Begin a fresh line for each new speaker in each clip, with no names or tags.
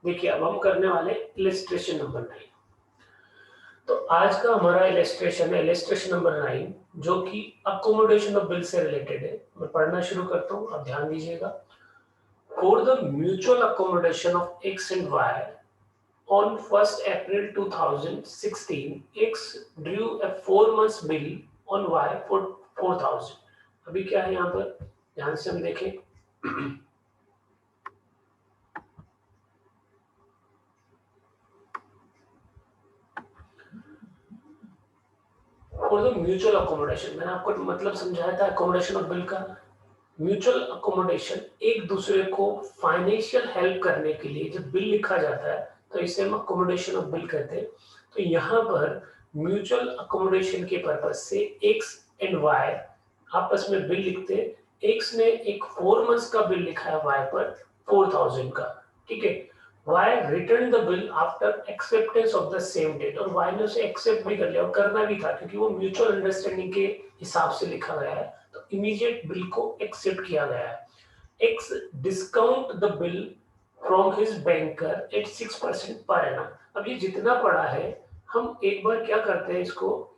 देखिए अब हम करने वाले इलस्ट्रेशन नंबर 9। तो आज का हमारा इलस्ट्रेशन है इलस्ट्रेशन नंबर 9 जो कि अकोमोडेशन ऑफ बिल से रिलेटेड है। मैं पढ़ना शुरू करता हूँ, आप ध्यान दीजिएगा। For the mutual accommodation of X and Y on 1st April 2016, X drew a 4 months bill on Y for 4,000। अभी क्या है यहाँ पर, ध्यान से हम देखें। फॉर द म्यूचुअल अकोमोडेशन, मैंने आपको मतलब समझाया था अकोमोडेशन ऑफ बिल का। म्यूचुअल अकोमोडेशन एक दूसरे को फाइनेंशियल हेल्प करने के लिए जब बिल लिखा जाता है तो इसे हम अकोमोडेशन ऑफ बिल कहते हैं। तो यहाँ पर म्यूचुअल अकोमोडेशन के पर्पज से एक्स एंड वाई आपस में बिल लिखते हैं। एक्स ने एक 4 मंथ्स का बिल लिखा है वाई पर 4,000 का, ठीक है। Y return the bill after acceptance of the same date, और वाई ने उसे एक्सेप्ट भी कर लिया और करना भी था क्योंकि वो म्यूचुअल अंडरस्टैंडिंग के हिसाब से लिखा गया है, तो इमीडिएट बिल को एक्सेप्ट किया गया है। X discount the bill from his banker at 6% per annum. अब ये जितना पड़ा है हम एक बार क्या करते हैं, इसको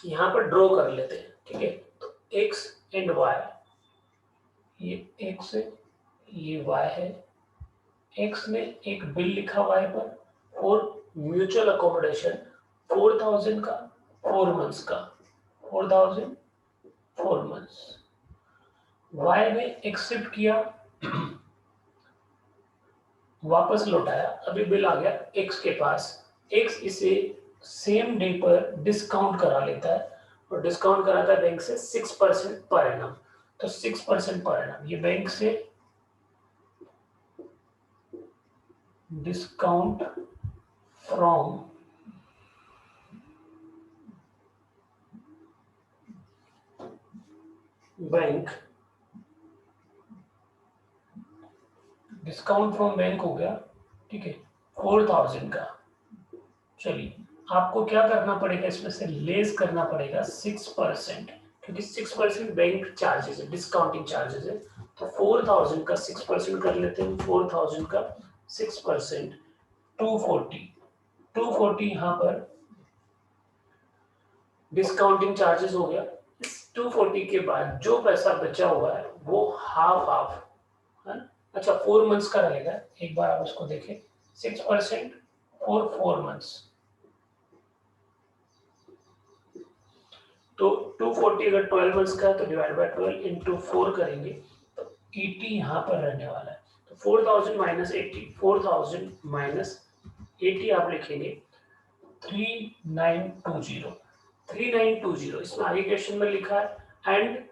यहाँ पर ड्रॉ कर लेते हैं, ठीक है। तो एक्स एंड वाई, ये एक्स है ये वाई है। एक्स ने एक बिल लिखा वाई पर और म्यूचुअल अकोमोडेशन 4,000 का 4 मंथ्स का, 4,000 4 मंथ्स। वाई ने एक्सेप्ट किया, वापस लौटाया, अभी बिल आ गया एक्स के पास। एक्स इसे सेम डे पर डिस्काउंट करा लेता है और डिस्काउंट कराता है बैंक से 6% पर एनम। तो 6% पर एनम ये बैंक से discount from bank, discount from bank हो गया, ठीक है, 4,000 का। चलिए आपको क्या करना पड़ेगा, इसमें से लेस करना पड़ेगा 6%, क्योंकि 6% बैंक चार्जेस है, डिस्काउंटिंग चार्जेस है। तो 4,000 का 6% कर लेते हैं। 4,000 का 6% 240, 240 यहाँ पर डिस्काउंटिंग चार्जेस हो गया। इस 240 के बाद जो पैसा बचा हुआ है वो हाफ हाफ है ना। अच्छा 4 मंथ्स का रहेगा, एक बार आप उसको देखें। 6% फॉर 4 मंथ्स, तो 240 अगर 12 मंथ्स का है तो डिवाइड बाय 12 इंटू 4 करेंगे तो 80 यहाँ पर रहने वाला है। तो 4,000 माइनस 80, 4,000 माइनस 80 आप लिखेंगे 3920, 3920 इसमें आगे क्वेश्चन में लिखा है and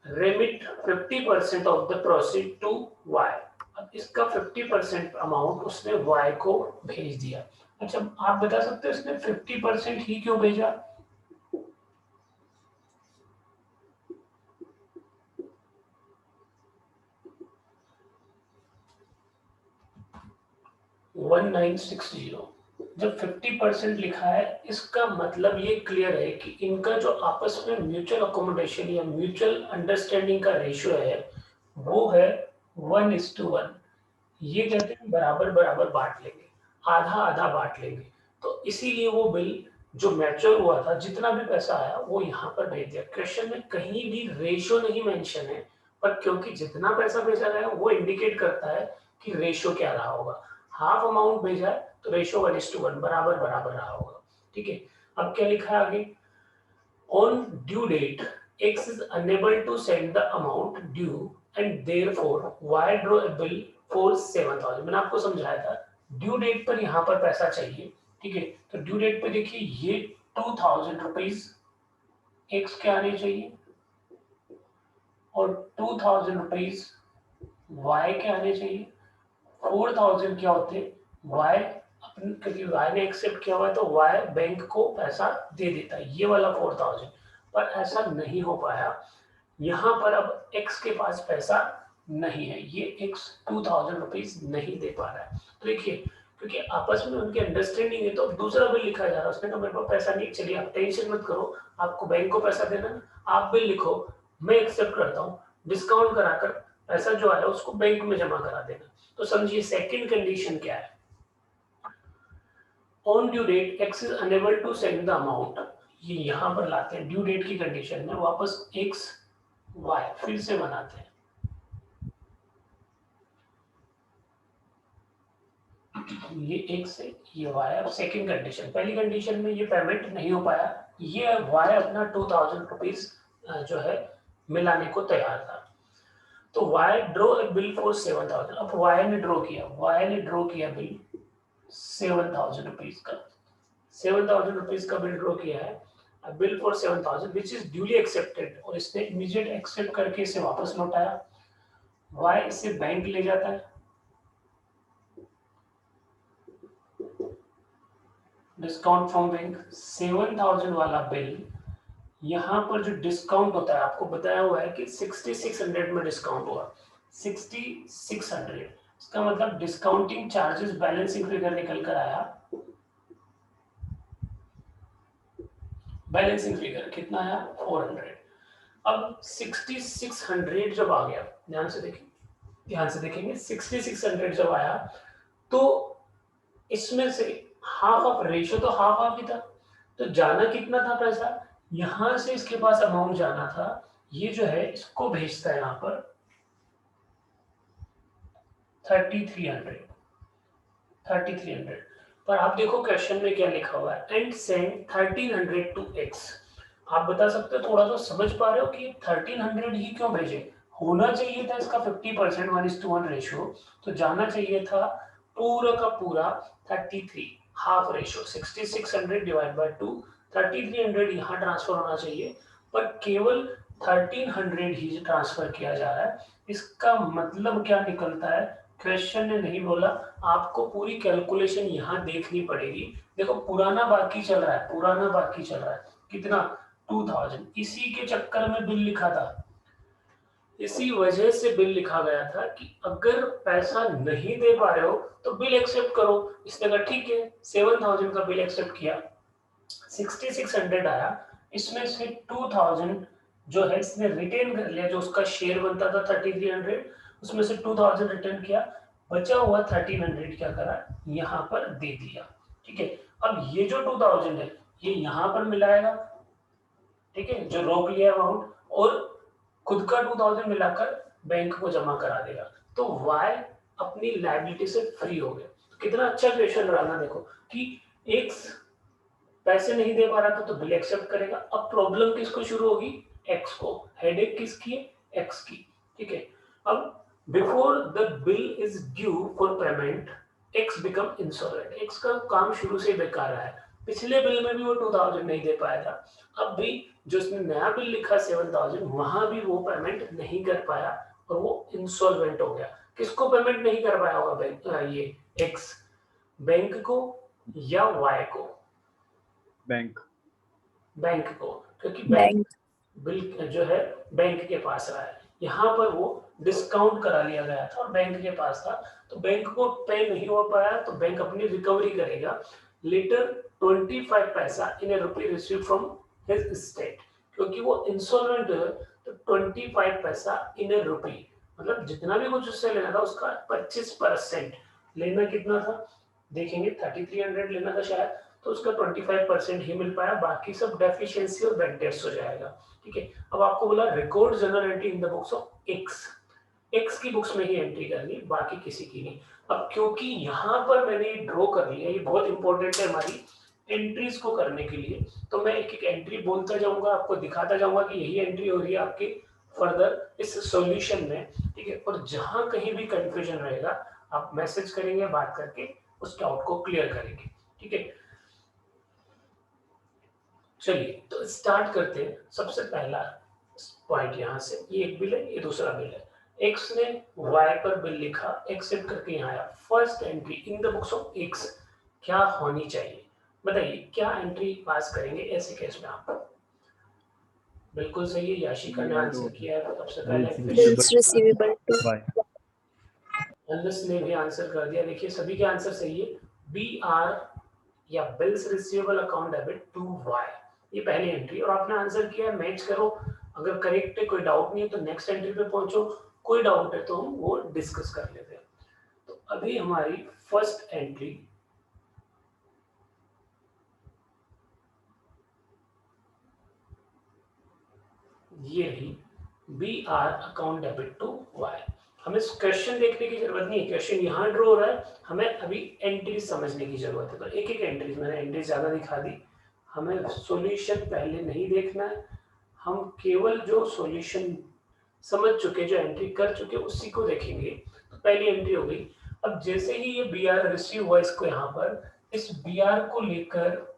remit 50% of the proceed to Y. अब इसका 50% अमाउंट उसने वाई को भेज दिया। अच्छा आप बता सकते हो इसने 50% ही क्यों भेजा? 1960 जब 50% लिखा है इसका मतलब ये क्लियर है कि इनका जो आपस में म्यूचुअल अकोमोडेशन या म्यूचुअल अंडरस्टैंडिंग का रेशियो है वो है 1:1। ये कहते हैं बराबर बराबर बांट लेंगे, आधा आधा बांट लेंगे। तो इसीलिए वो बिल जो मैच्योर हुआ था जितना भी पैसा आया वो यहाँ पर भेज दिया। क्वेश्चन में कहीं भी रेशियो नहीं मेंशन है, पर क्योंकि जितना पैसा भेजा गया वो इंडिकेट करता है कि रेशियो क्या रहा होगा। हाफ अमाउंट भेजा है तो रेशियो 1:1 बराबर बराबर रहा होगा, ठीक है। अब क्या लिखा है आगे, on due date X is unable to send the amount due and therefore Y draw a bill for 7,000। मैंने आपको समझाया था ड्यू डेट पर यहाँ पर पैसा चाहिए, ठीक है। तो ड्यू डेट पर देखिए ये 2,000 रुपीज एक्स के आने चाहिए और 2,000 रुपीज वाई के आने चाहिए। 4,000 क्या होते हैं वाई अपन, क्योंकि वाई ने एक्सेप्ट किया हुआ है तो वाई बैंक को पैसा दे देता है, ये वाला 4,000। पर ऐसा नहीं हो पाया, यहाँ पर अब एक्स के पास पैसा नहीं है, ये एक्स 2,000 रुपीज नहीं दे पा रहा है। तो देखिए क्योंकि आपस में उनकी अंडरस्टैंडिंग है तो दूसरा बिल लिखा जा रहा है। उसने कहा मेरे पास पैसा नहीं, चलिए आप टेंशन मत करो, आपको बैंक को पैसा देना, आप बिल लिखो, मैं एक्सेप्ट करता हूँ, डिस्काउंट कराकर पैसा जो आया उसको बैंक में जमा करा देना। तो समझिए सेकंड कंडीशन क्या है, on due date X is unable to send the amount, ये यहां पर लाते हैं ड्यू डेट की कंडीशन में वापस एक्स वाई फिर से बनाते हैं, ये एक से ये वाई। अब सेकेंड कंडीशन, पहली कंडीशन में ये पेमेंट नहीं हो पाया, ये वाई अपना 2000 रुपीज जो है मिलाने को तैयार था, तो Y draw a bill for 7000। अब वाई ने ड्रॉ किया बिल 7000 रुपीज का, 7000 रुपीज का बिल ड्रॉ किया है, bill for 7000 which is duly accepted, और इसने इमीडिएट एक्सेप्ट करके इसे वापस लौटाया। वाई इसे बैंक ले जाता है, डिस्काउंट फ्रॉम बैंक, 7000 वाला बिल, यहाँ पर जो डिस्काउंट होता है आपको बताया हुआ है कि 6600 में डिस्काउंट हुआ, 6600, इसका मतलब डिस्काउंटिंग चार्जेस बैलेंसिंग फिगर निकल कर आया, बैलेंसिंग फिगर कितना आया 400। अब 6600 जब आ गया, ध्यान से देखेंगे 6600 जब आया तो इसमें से हाफ ऑफ रेशियो तो हाफ हाफ ही था, तो जाना कितना था पैसा, यहां से इसके पास अमाउंट जाना था, ये जो है इसको भेजता है यहां पर 3300। पर आप देखो क्वेश्चन में क्या लिखा हुआ है, एंड सेंड 1300 टू एक्स। आप बता सकते हो, थोड़ा सा समझ पा रहे हो कि 1300 ही क्यों भेजे, होना चाहिए था इसका 50% 1:1 रेशियो, तो जाना चाहिए था पूरा का पूरा 33 हाफ रेशियो, 6600 डिवाइड बाय 2, 3300 यहाँ ट्रांसफर होना चाहिए, पर केवल 1300 ही ट्रांसफर किया जा रहा है। इसका मतलब क्या निकलता है, क्वेश्चन ने नहीं बोला, आपको पूरी कैलकुलेशन यहाँ देखनी पड़ेगी। देखो पुराना बाकी चल रहा है, कितना 2000, इसी के चक्कर में बिल लिखा था, इसी वजह से बिल लिखा गया था कि अगर पैसा नहीं दे पा रहे हो तो बिल एक्सेप्ट करो। इसने कहा ठीक है, 7000 का बिल एक्सेप्ट किया, 6600 आया, इसमें से 2000 जो है इसने रिटेन कर लिया, जो उसका शेयर बनता था 3300, उसमें से 2000 रिटर्न किया, बचा हुआ 1300 क्या करा, यहाँ पर दे दिया। ठीक है, अब ये जो 2000 है ये यहाँ पर मिलाएगा, ठीक है, जो रोक लिया अमाउंट, और खुद का 2000 मिलाकर बैंक को जमा करा देगा, तो वाई अपनी लायबिलिटी से फ्री हो गया। तो कितना अच्छा क्वेश्चन रहा ना, देखो कि एक्स पैसे नहीं दे पा रहा था तो बिल एक्सेप्ट करेगा, अब प्रॉब्लम किसको शुरू होगी, एक्स को, हेडेक किसकी है, एक्स की। ठीक है, अब before the bill is due for payment x become insolvent, x का काम शुरू से बेकार रहा है, पिछले बिल में भी वो 2000 नहीं दे पाया था, अब भी जो उसने नया बिल लिखा 7000 वहां भी वो पेमेंट नहीं कर पाया और वो इंसॉल्वेंट हो गया। किसको पेमेंट नहीं कर पाया होगा बैंक, ये एक्स, बैंक को या वाई को, बैंक को, क्योंकि बैंक बिल जो है बैंक के पास रहा है, यहाँ पर वो डिस्काउंट करा लिया गया था और बैंक के पास था, तो बैंक को पे नहीं हो पाया तो बैंक अपनी रिकवरी करेगा लेटर 25 पैसा इन ए रुपी रिसीव फ्रॉम हिज स्टेट, क्योंकि वो इंसॉल्वेंट है तो 25 पैसा इन ए रुपी, मतलब जितना भी कुछ उससे लेना था उसका 25% लेना, कितना था देखेंगे 3300 लेना था शायद, तो उसका 25% ही मिल पाया, बाकी सब डेफिशिएंसी और बैड डेट्स हो जाएगा। ठीक है, अब आपको बोला record general entry in the books of x, x की बुक्स में ही एंट्री करनी, बाकी किसी की नहीं। अब क्योंकि यहाँ पर मैंने ड्रॉ कर लिया, ये बहुत इंपॉर्टेंट है हमारी एंट्रीज को करने के लिए, तो मैं एक एक एंट्री बोलता जाऊंगा, आपको दिखाता जाऊंगा कि यही एंट्री हो रही है आपकी फर्दर इस सॉल्यूशन में। ठीक है, और जहां कहीं भी कंफ्यूजन रहेगा आप मैसेज करेंगे, बात करके उस डाउट को क्लियर करेंगे। ठीक है, चलिए तो स्टार्ट करते हैं। सबसे पहला पॉइंट यहाँ से, ये एक बिल है, ये दूसरा बिल है, एक्स ने वाई पर बिल लिखा, एक्सेप्ट करके यहाँ आया, first entry in the books of x क्या होनी चाहिए, बताइए क्या एंट्री पास करेंगे ऐसे केस में आप। बिल्कुल सही है, याशिका ने आंसर किया है सबसे पहले,
बिल्स रिसीवेबल टू
अनस ने भी आंसर कर दिया, देखिए सभी के आंसर सही है, बी आर या bills receivable account debit to Y, ये पहली एंट्री, और आपने आंसर किया, मैच करो, अगर करेक्ट है कोई डाउट नहीं है तो नेक्स्ट एंट्री पे पहुंचो, कोई डाउट है तो हम वो डिस्कस कर लेते हैं। तो अभी हमारी फर्स्ट एंट्री ये रही, B R account debit to Y. हमें क्वेश्चन देखने की जरूरत नहीं है, क्वेश्चन यहाँ ड्रॉ हो रहा है, हमें अभी एंट्री समझने की जरूरत है। तो एक एक एंट्री, मैंने एंट्री ज्यादा दिखा दी, हमें सॉल्यूशन पहले नहीं देखना है, हम केवल जो सॉल्यूशन समझ चुके, जो एंट्री कर चुके उसी को देखेंगे। तो पहली एंट्री हो गई। अब जैसे ही ये बी आर रिसीव हुआ, इसको यहाँ पर इस बी आर को लेकर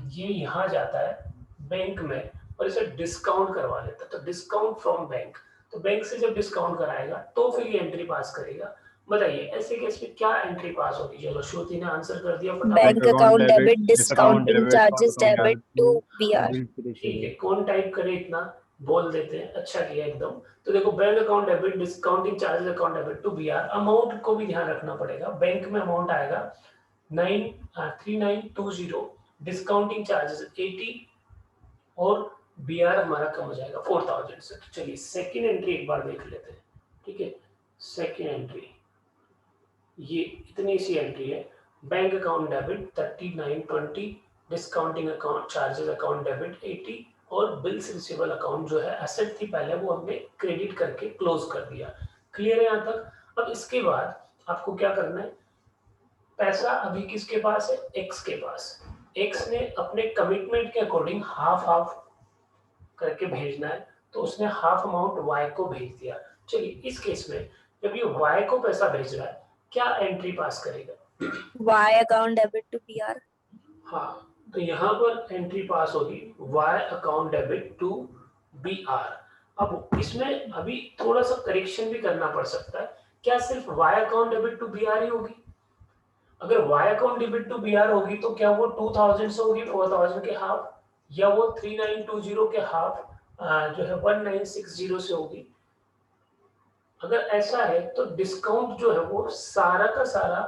ये यहाँ जाता है बैंक में और इसे डिस्काउंट करवा लेता है। तो डिस्काउंट फ्रॉम बैंक, तो बैंक से जब डिस्काउंट कराएगा तो फिर ये एंट्री पास करेगा। बताइए ऐसे केस में क्या एंट्री पास होगी? चलो श्रुति ने आंसर कर दिया फटाफट।
Bank account debit discounting charges debit to BR.
ठीक है, कौन टाइप करे इतना, बोल देते हैं, अच्छा किया एकदम। तो देखो bank account debit discounting charges account debit to BR. Amount को भी ध्यान रखना पड़ेगा, बैंक में अमाउंट आएगा 3920, डिस्काउंटिंग चार्जेस 80 और बीआर हमारा कम हो जाएगा 4000 से। तो चलिए सेकंड एंट्री एक बार देख लेते हैं। ठीक है, सेकंड एंट्री ये इतनी सी एंट्री है, bank account debit 3920, discounting account charges account debit 80 और बिल्स रिसीवेबल अकाउंट जो है एसेट थी पहले वो हमने क्रेडिट करके क्लोज कर दिया। क्लियर है यहाँ तक? अब इसके बाद आपको क्या करना है, पैसा अभी किसके पास है? एक्स के पास। एक्स ने अपने कमिटमेंट के अकॉर्डिंग हाफ हाफ करके भेजना है, तो उसने हाफ अमाउंट वाई को भेज दिया। चलिए इस केस में जब ये वाई को पैसा भेज रहा है, क्या एंट्री पास करेगा?
Y account debit to BR.
हाँ, तो यहाँ पर एंट्री पास होगी Y account debit to B R. अब इसमें अभी थोड़ा सा करेक्शन भी करना पड़ सकता है, क्या सिर्फ Y account debit to B R ही होगी? अगर Y account debit to B R होगी तो क्या वो 2000 से होगी 4000 के हाफ, या वो 3920 के हाफ जो है 1960 से होगी? अगर ऐसा है तो डिस्काउंट जो है वो सारा का सारा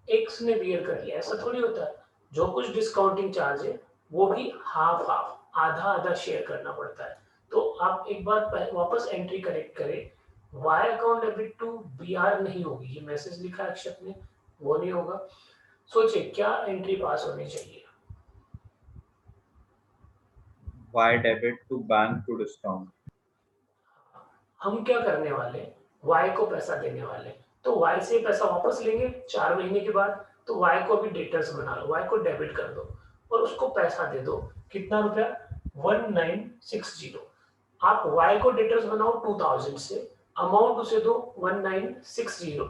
एक्स ने बियर कर लिया। ऐसा थोड़ी होता है, जो कुछ डिस्काउंटिंग चार्ज है वो भी हाफ हाफ, आधा आधा शेयर करना पड़ता है। तो आप एक बार वापस एंट्री करेक्ट करें, Y account debit to B R नहीं होगी, ये मैसेज लिखा है अक्षत ने, वो नहीं होगा। सोचिए क्या एंट्री पास होनी चाहिए?
Y debit to bank to discount.
हम क्या करने वाले, वाई को पैसा देने वाले, तो वाई से पैसा वापस लेंगे 4 महीने के बाद। तो वाई को भी डेटर्स बना लो, वाई को डेबिट कर दो और उसको पैसा दे दो। कितना रुपया? 1960। आप वाई को डेटर्स बनाओ 2000 से, अमाउंट उसे दो 1960।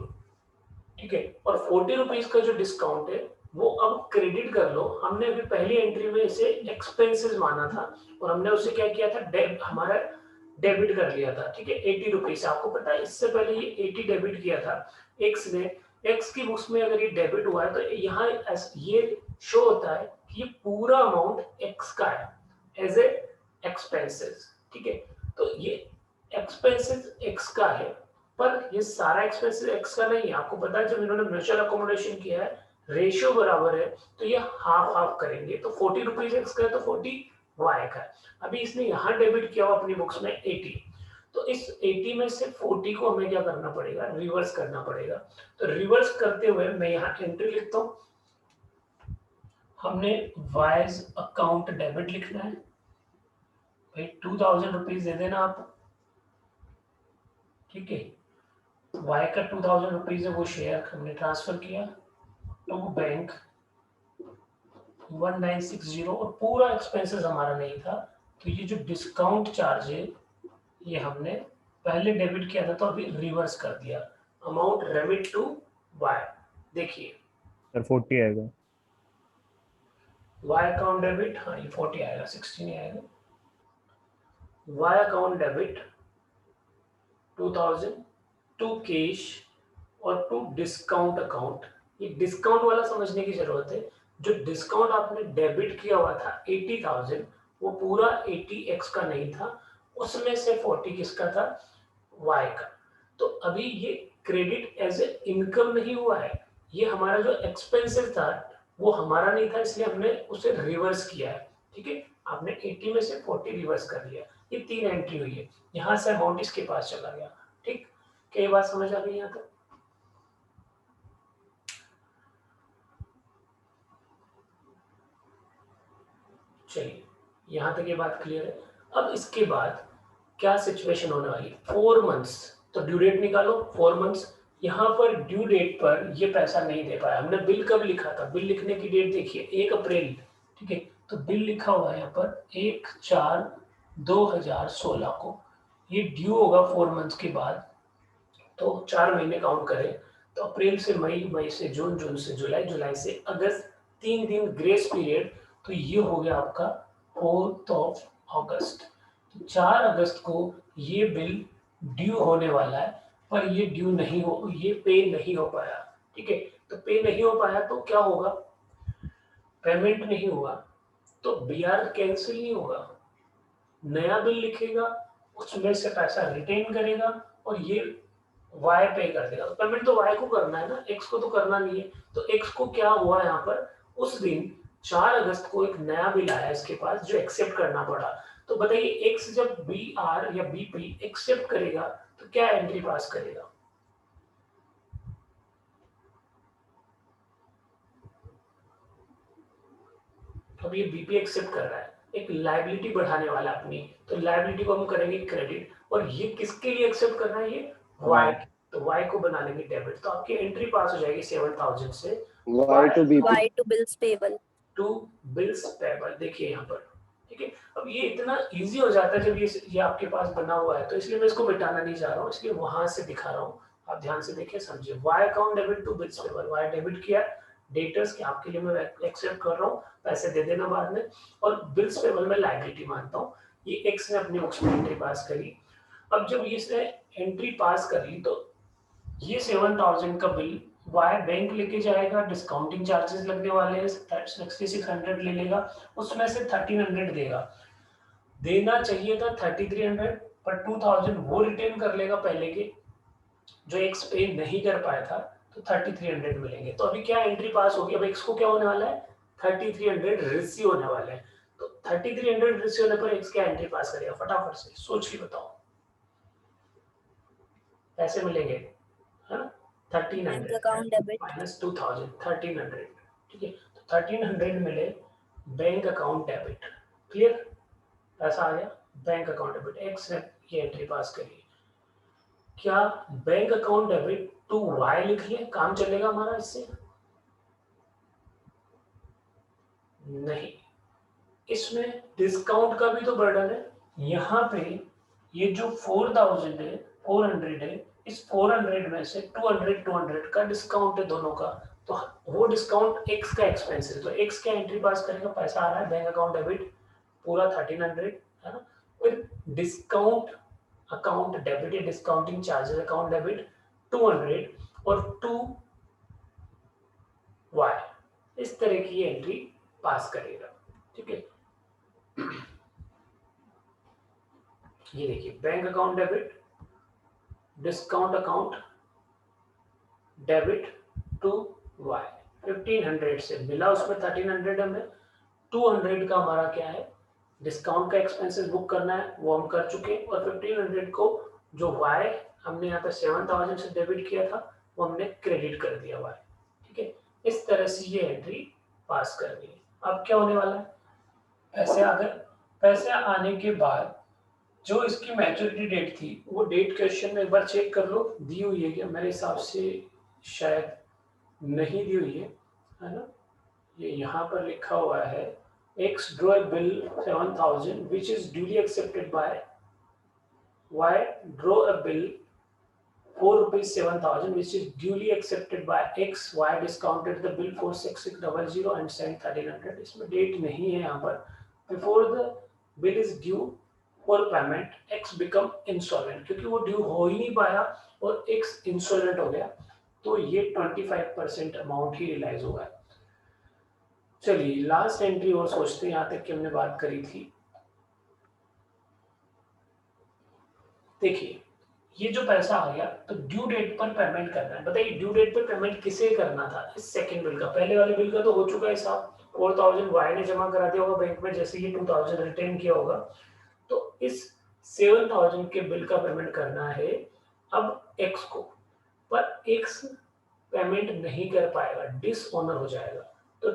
ठीक है, और 40 रुपीज का जो डिस्काउंट है वो अब क्रेडिट कर लो। हमने अभी पहली एंट्री में इसे एक्सपेंसेस माना था और हमने उसे क्या किया था, हमारा डेबिट कर लिया था। ठीक है, 80 रुपीज। आपको पता है इससे पहले ये 80 डेबिट किया था एक्स ने। एक्स की बुक्स में अगर ये डेबिट हुआ है तो यहाँ ये शो होता है कि ये पूरा अमाउंट एक्स का है एज ए एक्सपेंसेस। ठीक है, तो ये एक्सपेंसेस एक्स का है, पर ये सारा एक्सपेंसेस एक्स का नहीं है। आपको पता है जब इन्होंने म्यूचुअल अकोमोडेशन किया है, रेशियो बराबर है, तो ये हाफ हाफ करेंगे। तो 40 रुपीज एक्स का है तो 40 वाई का है। अभी इसने यहाँ डेबिट किया हुआ अपनी बुक्स में 80, तो इस 80 में से 40 को हमें क्या करना पड़ेगा, रिवर्स करना पड़ेगा। तो रिवर्स करते हुए मैं यहाँ एंट्री लिखता हूँ, हमने वाइज अकाउंट डेबिट लिखना है। भाई 2000 रुपीज दे देना आप। ठीक है, वाई का 2000 रुपीज है वो शेयर हमने ट्रांसफर किया टू बैंक 1960 और पूरा एक्सपेंसेस हमारा नहीं था। तो ये जो डिस्काउंट चार्ज है ये हमने पहले डेबिट किया था तो अभी रिवर्स कर दिया, अमाउंट रेमिट टू वाई। देखिए
सर 40 आएगा,
वाई अकाउंट डेबिट, हाँ ये 40 आएगा, 60 नहीं आएगा। Y account debit 2000 to cash और टू डिस्काउंट अकाउंट। ये डिस्काउंट वाला समझने की जरूरत है, जो डिस्काउंट आपने डेबिट किया हुआ था 80,000, वो पूरा 80x का नहीं था, उसमें से 40 किसका था, y का। तो अभी ये क्रेडिट एज ए इनकम नहीं हुआ है, ये हमारा जो एक्सपेंसिव था वो हमारा नहीं था, इसलिए हमने उसे रिवर्स किया है। ठीक है, आपने 80 में से 40 रिवर्स कर लिया। ये 3 एंट्री हुई है, यहाँ से अमाउंट इसके पास चला गया। ठीक, क्या ये बात समझ आ गई यहाँ तक? चलिए यहाँ तक ये बात क्लियर है। अब इसके बाद क्या सिचुएशन होने वाली, 4 मंथ्स, तो ड्यू डेट निकालो 4 मंथ्स। यहाँ पर ड्यू डेट पर ये पैसा नहीं दे पाया, हमने बिल कब लिखा था, बिल लिखने की डेट देखिए 1 अप्रैल, ठीक है, तो बिल लिखा हुआ है यहाँ पर 1/4/2016 को, ये ड्यू होगा 4 मंथ्स के बाद, तो 4 महीने काउंट करें तो अप्रैल से मई, मई से जून, जून से जुलाई, जुलाई से अगस्त, 3 दिन ग्रेस पीरियड, तो ये हो गया आपका 4 अगस्त। तो 4 अगस्त को ये बिल ड्यू होने वाला है, पर ये ड्यू नहीं हो, ये पे नहीं हो पाया, ठीक है, तो पे नहीं हो पाया तो क्या होगा, पेमेंट नहीं हुआ तो बीआर कैंसिल नहीं होगा, नया बिल लिखेगा, उसमें से पैसा रिटेन करेगा और ये वाई पे कर देगा। तो पेमेंट तो वाई को करना है ना, एक्स को तो करना नहीं है। तो एक्स को क्या हुआ यहाँ पर, उस दिन 4 अगस्त को एक नया बिल आया इसके पास जो एक्सेप्ट करना पड़ा। तो बताइए एक्स जब बी आर या बी पी एक्सेप्ट करेगा तो क्या एंट्री पास करेगा, अब ये बीपी एक्सेप्ट कर रहा है, एक लायबिलिटी बढ़ाने वाला अपनी, तो लायबिलिटी को हम करेंगे क्रेडिट, और ये किसके लिए एक्सेप्ट कर रहा है, ये वाई, तो वाई को बना लेंगे डेबिट, तो आपकी एंट्री पास हो जाएगी 7000 से
Y to bills payable.
To bills payable. देखिए यहाँ पर, ठीक है, अब ये इतना इजी हो जाता है जब ये आपके पास बना हुआ है, तो इसलिए मैं इसको मिटाना नहीं चाह रहा हूँ, इसलिए वहां से दिखा रहा हूँ, आप ध्यान से देखिए समझिए। Y account debit to bills payable, Y debit किया डेटर्स के, आपके लिए मैं एक्सेप्ट कर रहा हूँ, पैसे दे देना बाद में, और बिल्स पेबल में लायबिलिटी मानता हूँ। ये एक्स ने अपनी बुक्स में एंट्री पास करी। अब जब इसने एंट्री पास कर ली तो ये 7000 का बिल वाई बैंक लेके जाएगा, डिस्काउंटिंग चार्जेस लगने वाले हैं 6600 ले लेगा, उसमें से 1300 देगा, देना चाहिए था 3300, पर 2000 वो रिटेन कर लेगा पहले के, जो एक्स पे नहीं कर पाया था, तो 3300 मिलेंगे। तो अभी क्या एंट्री पास होगी, अब एक्स को क्या होने वाला है, 3300 रिसीव होने वाला है, तो 3300 रिसीव होने पर एक्स क्या एंट्री पास करेगा, फटाफट से सोच के बताओ, पैसे मिलेंगे, है ना, 1300 माइनस 2000, 1300, ठीक है, तो 1300 मिले बैंक अकाउंट डेबिट, क्लियर, पैसा आ गया बैंक अकाउंट डेबिट, एक्स ने ये एंट्री पास करी। क्या bank account debit to Y लिख ले, काम चलेगा हमारा इससे, नहीं, इसमें डिस्काउंट का भी तो बर्डन है, यहाँ पे ये जो 4000 है, 400 है, इस 400 में से 200 का डिस्काउंट है दोनों का, तो वो डिस्काउंट एक्स का एक्सपेंस है, तो एक्स क्या एंट्री पास करेगा, पैसा आ रहा है बैंक अकाउंट डेबिट पूरा 1300, है ना, फिर डिस्काउंट अकाउंट डेबिट या डिस्काउंटिंग चार्जेस अकाउंट डेबिट 200 और 2 वाई, इस तरह की ये एंट्री पास करेगा, ठीक है। ये देखिए bank account debit, discount account debit to Y, 1500 से मिला, उसमें 1300 हमें, 200 का हमारा क्या है, डिस्काउंट का एक्सपेंसेस बुक करना है, वो हम कर चुके, और 1500 को जो वाई हमने यहाँ पे 7000 से डेबिट किया था वो हमने क्रेडिट कर दिया वाई, ठीक है, इस तरह से ये एंट्री पास करनी है। अब क्या होने वाला है, पैसे आ गए, पैसे आने के बाद जो इसकी मैच्योरिटी डेट थी, वो डेट क्वेश्चन में एक बार चेक कर लो, दी हुई है क्या, मेरे हिसाब से शायद नहीं दी हुई है ना, ये यहाँ पर लिखा हुआ है X draw a bill 7000 which is duly accepted by Y draw a bill 4 rupees 7000 which is duly accepted by X, Y discounted the bill 46600 and sent 1300, इसमें डेट नहीं है यहाँ पर, before the bill is due for payment X become insolvent, क्योंकि वो due हो ही नहीं पाया और X insolvent हो गया, तो ये 25% अमाउंट ही रियलाइज होगा। चलिए लास्ट एंट्री और सोचते हैं, यहाँ तक कि हमने बात करी थी, देखिए ये जो पैसा आ गया तो ड्यू डेट पर पेमेंट करना है, बताइए ड्यू डेट पर पेमेंट किसे करना था, इस सेकंड बिल का, पहले वाले बिल का तो हो चुका है साहब, 4000 वाई ने जमा करा दिया होगा बैंक में जैसे ये 2000 रिटर्न किया होगा, तो इस 7000 के बिल का पेमेंट करना है। अब एक्स को, पर एक्स पेमेंट नहीं कर पाएगा, डिसऑनर हो जाएगा, तो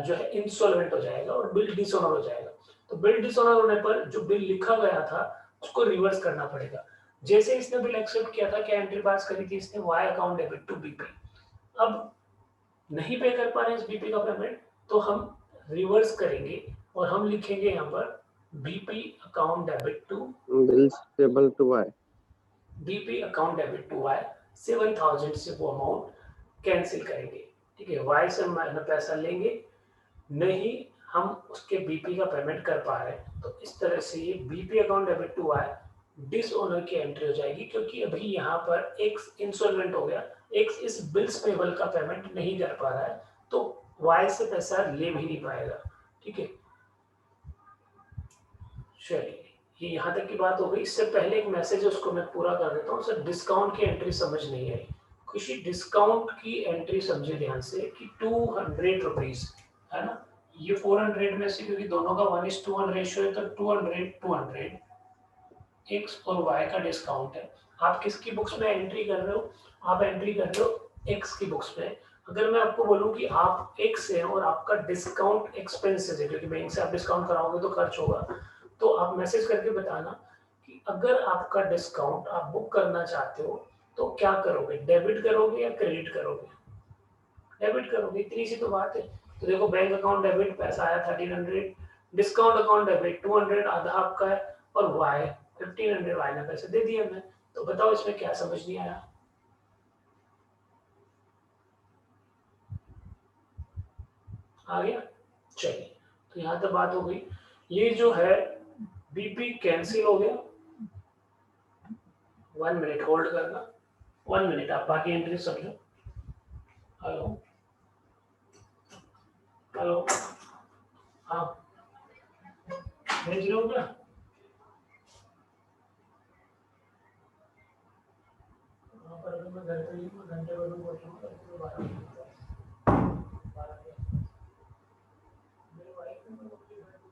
जो है इंसॉल्वेंट हो जाएगा और बिल डिसऑनर हो जाएगा। तो बिल डिसऑनर होने पर जो बिल लिखा गया था उसको रिवर्स करना पड़ेगा। जैसे इसने बिल एक्सेप्ट किया था, क्या एंट्री पास करी थी इसने, Y account debit to BP. अब नहीं पे कर पा रहे हैं इस बीपी का पेमेंट, तो हम रिवर्स करेंगे और हम लिखेंगे यहाँ पर BP account debit to
bills payable to Y.
BP account debit to Y, 7,000 से वो अमाउंट कैंसिल करेंगे। ठीक है, वाई से हम पैसा लेंगे नहीं, हम उसके बीपी का पेमेंट कर पा रहे हैं, तो इस तरह से ये BP account debit to Y dishonour की एंट्री हो जाएगी, क्योंकि अभी यहाँ पर एक्स इंसॉल्वेंट हो गया, एक्स इस बिल्स पेबल का पेमेंट नहीं कर पा रहा है, तो वाई से पैसा ले भी नहीं पाएगा। ठीक है, चलिए ये यहाँ तक की बात हो गई। इससे पहले एक मैसेज है उसको मैं पूरा कर देता हूँ। सर डिस्काउंट की एंट्री समझ नहीं आई, किसी डिस्काउंट की एंट्री समझे ध्यान से कि 200 रुपीज है ना, ये 400 में से, क्योंकि दोनों का 1:1 रेशियो है, तो 200 एक्स और वाई का डिस्काउंट है। आप किसकी बुक्स में एंट्री कर रहे हो, आप एंट्री कर रहे हो एक्स की बुक्स में। अगर मैं आपको बोलूं कि आप एक्स है और आपका डिस्काउंट एक्सपेंसेस है, क्योंकि बैंक से आप डिस्काउंट कराओगे तो खर्च होगा, तो आप मैसेज करके बताना कि अगर आपका डिस्काउंट आप बुक करना चाहते हो तो क्या करोगे, डेबिट करोगे या क्रेडिट करोगे। डेबिट करोगे, इतनी सी तो बात है। तो देखो बैंक अकाउंट डेबिट पैसा आया 1300, डिस्काउंट अकाउंट डेबिट 200 आधा आपका है, और वाई 1500 वाई ने पैसे दे दिए मैं। तो बताओ इसमें क्या समझ नहीं आया। आ गया, चलिए तो यहाँ तक बात हो गई। ये जो है बीपी कैंसिल हो गया, 1 मिनट होल्ड करना, 1 मिनट, आप बाकी एंट्री समझो। हेलो हेलो, हाँ भेज रहे हो क्या, वहाँ पर अभी मैं घर पे ही हूँ, घंटे भर में पहुँचूंगा, तो 12 बजे तक। 12 बजे। मेरे वाइफ ने तो मुझे घर पे-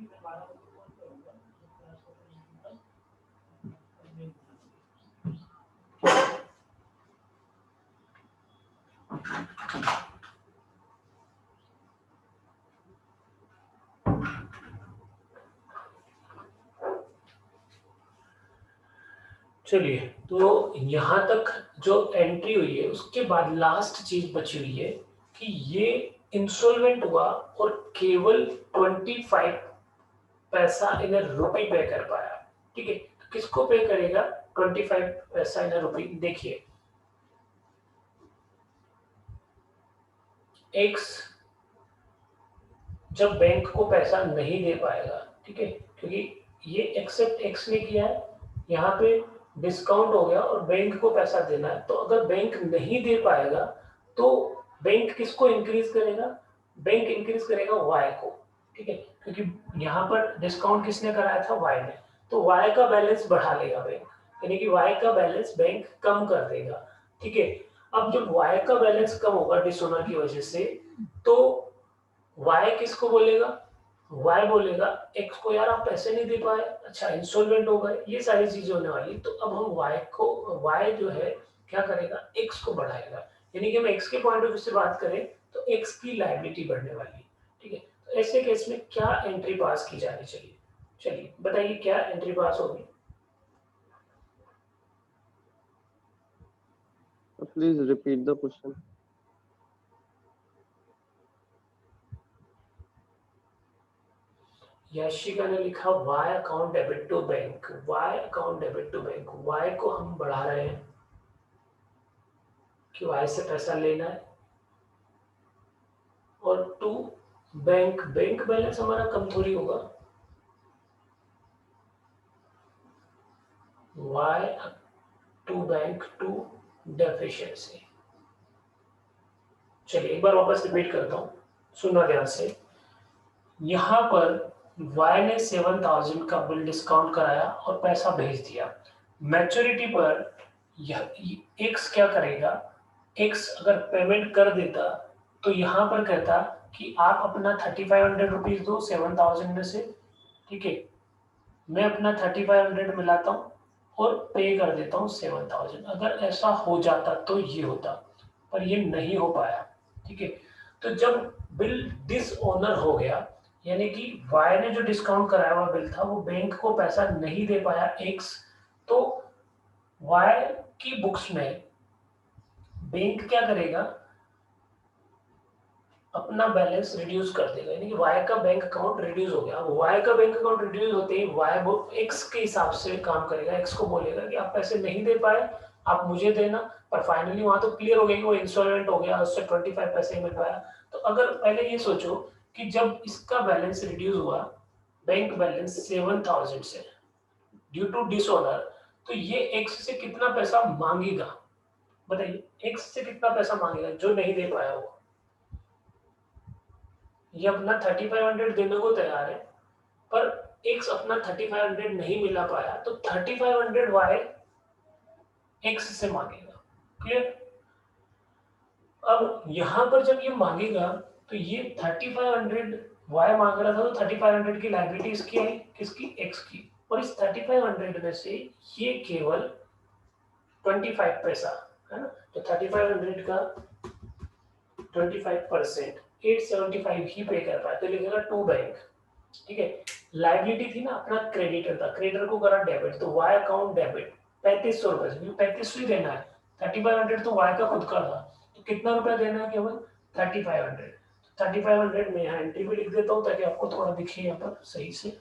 मैं 12 बजे पहुँच जाऊंगा, क्लास खत्म होने के बाद। चलिए, तो यहाँ तक जो एंट्री हुई है, उसके बाद लास्ट चीज बची हुई है कि ये इंसॉल्वेंट हुआ और केवल 25 पैसा इन रुपए पे कर पाया। ठीक है, तो किसको पे करेगा 25 पैसा इन रुपए। देखिए एक्स जब बैंक को पैसा नहीं दे पाएगा, ठीक है, क्योंकि ये एक्सेप्ट एक्स ने किया है, यहाँ पे डिस्काउंट हो गया और बैंक को पैसा देना है, तो अगर बैंक नहीं दे पाएगा तो बैंक किसको इंक्रीज करेगा, बैंक इंक्रीज करेगा वाई को। ठीक है, क्योंकि यहाँ पर डिस्काउंट किसने कराया था, वाई ने, तो वाई का बैलेंस बढ़ा लेगा बैंक, यानी कि वाई का बैलेंस बैंक कम कर देगा। ठीक है, अब जब वाई का बैलेंस कम होगा डिसोनर की वजह से, तो वाई किसको बोलेगा, वाई बोलेगा एक्स को, यार आप पैसे नहीं दे पाए, अच्छा इंस्टॉलमेंट हो गए, ये सारी चीजें होने वाली। तो अब हम वाई को, वाई जो है क्या करेगा, एक्स को बढ़ाएगा, यानी कि हम एक्स के पॉइंट ऑफ व्यू से बात करें तो एक्स की लायबिलिटी बढ़ने वाली। ठीक है, तो ऐसे केस में क्या एंट्री पास की जानी चाहिए, चलिए बताइए क्या एंट्री पास होगी।
Please repeat the question.
Yashika ने लिखा Y account debit to bank, Y account debit to bank, Y को हम बढ़ा रहे हैं कि वाई से पैसा लेना है, और टू बैंक, बैंक बैलेंस हमारा कम थोड़ी होगा, Y to bank to deficiency. चलिए एक बार वापस रिपीट करता हूं, सुनना ध्यान से। यहां पर वाई ने 7,000 का बिल डिस्काउंट कराया और पैसा भेज दिया, मैच्योरिटी पर यह एक्स क्या करेगा, एक्स अगर पेमेंट कर देता तो यहाँ पर कहता कि आप अपना 3500 रुपीज दो 7000 में से, ठीक है, मैं अपना 3500 मिलाता हूँ और पे कर देता हूँ 7000। अगर ऐसा हो जाता तो ये होता, पर ये नहीं हो पाया, ठीक है। तो जब बिल डिसऑनर हो गया, यानी कि वाई ने जो डिस्काउंट कराया हुआ बिल था वो बैंक को पैसा नहीं दे पाया एक्स, तो वाई की बुक्स में बैंक क्या करेगा, अपना बैलेंस रिड्यूस कर देगा, यानी कि वाई का बैंक अकाउंट रिड्यूस हो गया। वाई का बैंक अकाउंट रिड्यूस होते ही वाई वो एक्स के हिसाब से काम करेगा, एक्स को बोलेगा कि आप पैसे नहीं दे पाए, आप मुझे देना। पर फाइनली वहां तो क्लियर हो गया कि वो इंस्टॉलमेंट हो गया, उससे 25 पैसे ही मिल पाया। तो अगर पहले ये सोचो कि जब इसका बैलेंस रिड्यूस हुआ, बैंक बैलेंस 7000 से ड्यू टू डिसऑनर, तो ये एक्स से कितना पैसा मांगेगा, बताइए, एक्स से कितना पैसा मांगेगा जो नहीं दे पाया वो। ये अपना 3500 देने को तैयार है, पर एक्स अपना 3500 नहीं मिला पाया, तो 3500 वाई एक्स से मांगेगा। क्लियर? अब यहां पर जब ये मांगेगा तो ये 3500 वाई मांग रहा था, तो 3500 की लायबिलिटी इसकी आई, किसकी, एक्स की। और इस 3500 में से ये केवल 25 पैसा है ना, तो 3500 का 25% 875 ही पे कर पाए, तो लिखेगा टू बैंक, ठीक है। लाइबिलिटी थी ना, अपना क्रेडिटर था, क्रेडिटर को करा डेबिट, तो वाई अकाउंट डेबिट 3500 रुपए से, 3500 ही देना है, 3500 तो वाई का खुद का था, तो कितना रुपया देना है, केवल 3500। 3500 में यहाँ एंट्री भी लिख देता हूँ ताकि आपको थोड़ा दिखे यहाँ पर सही से।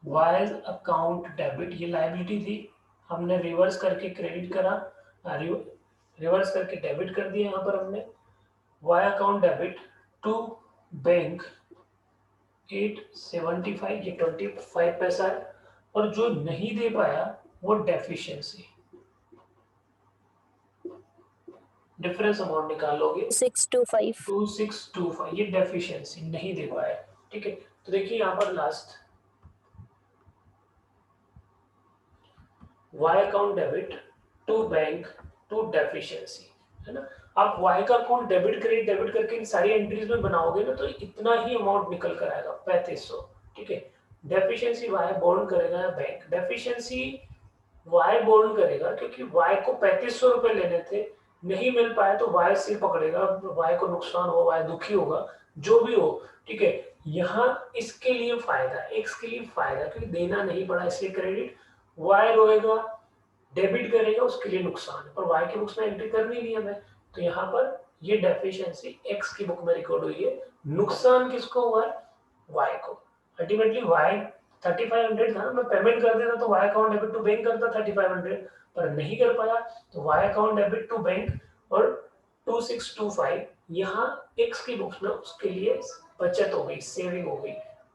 वाई अकाउंट डेबिट, ये लाइबिलिटी थी, हमने रिवर्स करके क्रेडिट करा, रिवर्स करके डेबिट कर दिया यहाँ पर हमने। Y account debit to bank 875, ये 25 पैसा है, और जो नहीं दे पाया वो डेफिशिएंसी, डिफरेंस अमाउंट निकालोगे
2625
ये डेफिशिएंसी नहीं दे पाया, ठीक है। तो देखिए यहाँ पर last Y account debit to bank to deficiency, है ना। आप वाई का अकाउंट डेबिट करके इन सारी एंट्रीज में बनाओगे ना, तो इतना ही अमाउंट निकल कर आएगा 3500, ठीक है। डेफिशिएंसी वाई बोर्न करेगा या बैंक, डेफिशिएंसी वाई बोर्न करेगा क्योंकि वाई को 3500 रुपए लेने थे, नहीं मिल पाए तो वाई सिर पकड़ेगा, वाई को नुकसान हो, वाई दुखी होगा, जो भी हो, ठीक है। यहाँ इसके लिए फायदा, एक्स के लिए फायदा, क्योंकि देना नहीं पड़ा इसलिए क्रेडिट, वाई रोएगा, डेबिट करेगा, उसके लिए नुकसान है, पर वाई की बुक्स में एंट्री करनी नहीं है हमें, तो यहाँ पर ये डेफिशिएंसी एक्स की बुक में रिकॉर्ड हुई है, नुकसान किसको हुआ है, वाई को। अल्टीमेटली वाई 3500 था, मैं पेमेंट कर देता तो Y account debit to bank करता 3500, पर नहीं कर पाया तो Y account debit to bank और 2625 यहाँ एक्स की बुक्स में उसके लिए बचत हो गई, सेविंग हो गई।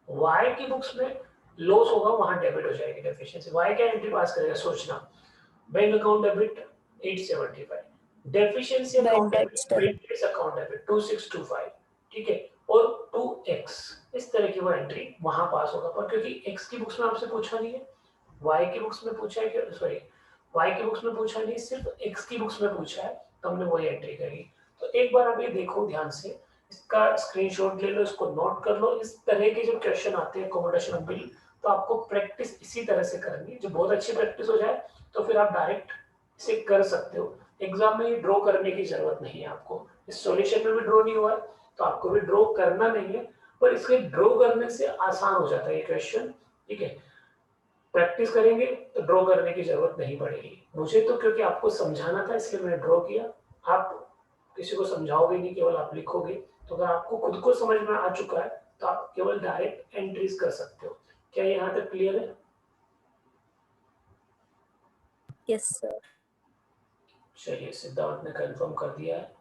वाई की बुक्स में लॉस होगा, वहां डेबिट हो जाएगी डेफिशिएंसी। वाई क्या एंट्री पास करेगा, सोचना, bank account debit 875, deficiency account debit, maintenance account debit 2625, ठीक है, और 2x, इस तरह की वो एंट्री वहां पास होगा। पर क्योंकि x की बुक्स में आपसे पूछा नहीं है, y की बुक्स में पूछा है, कि सॉरी y की बुक्स में पूछा नहीं, सिर्फ x की बुक्स में पूछा है, तो हमने वही एंट्री करी। तो एक बार आप ये देखो ध्यान से, इसका स्क्रीनशॉट ले लो, इसको नोट कर लो। इस तरह के जब क्वेश्चन आते हैं अकोमोडेशन ऑफ बिल, तो आपको प्रैक्टिस इसी तरह से करनी है। जब बहुत अच्छी प्रैक्टिस हो जाए तो फिर आप डायरेक्ट इसे कर सकते हो, एग्जाम में ये ड्रॉ करने की जरूरत नहीं है आपको। इस सॉल्यूशन में भी ड्रॉ नहीं हुआ है तो आपको भी ड्रॉ करना नहीं है, पर इसके ड्रॉ करने से आसान हो जाता है ये क्वेश्चन, ठीक है। प्रैक्टिस करेंगे तो ड्रॉ करने की जरूरत नहीं पड़ेगी। मुझे तो क्योंकि आपको समझाना था इसलिए मैंने ड्रॉ किया, आप किसी को समझाओगे नहीं, केवल आप लिखोगे। तो अगर आपको खुद को समझ में आ चुका है तो आप केवल डायरेक्ट एंट्रीज कर सकते हो। क्या ये यहाँ तक क्लियर है?
Yes sir.
चलिए, सिद्धार्थ ने कंफर्म कर दिया है,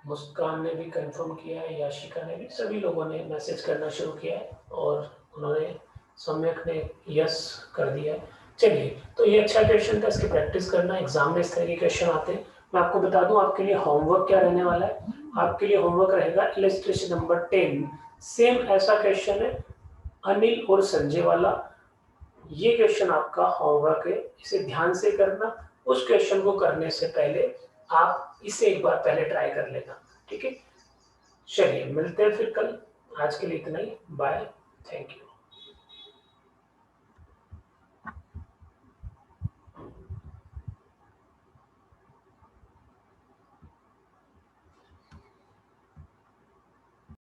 मुस्कान ने भी कंफर्म किया है, याशिका ने भी, सभी लोगों ने मैसेज करना शुरू किया है और उन्होंने सम्यक ने यस कर दिया है। चलिए, तो ये अच्छा क्वेश्चन था, इसकी प्रैक्टिस करना, एग्जाम में इस तरह के क्वेश्चन आते हैं। मैं आपको बता दूं आपके लिए होमवर्क क्या रहने वाला है। आपके लिए होमवर्क रहेगा इलस्ट्रेशन नंबर 10, सेम ऐसा क्वेश्चन है अनिल और संजय वाला, ये क्वेश्चन आपका होमवर्क है, इसे ध्यान से करना। उस क्वेश्चन को करने से पहले आप इसे एक बार पहले ट्राई कर लेना, ठीक है। चलिए मिलते हैं फिर कल, आज के लिए इतना ही, बाय, थैंक यू।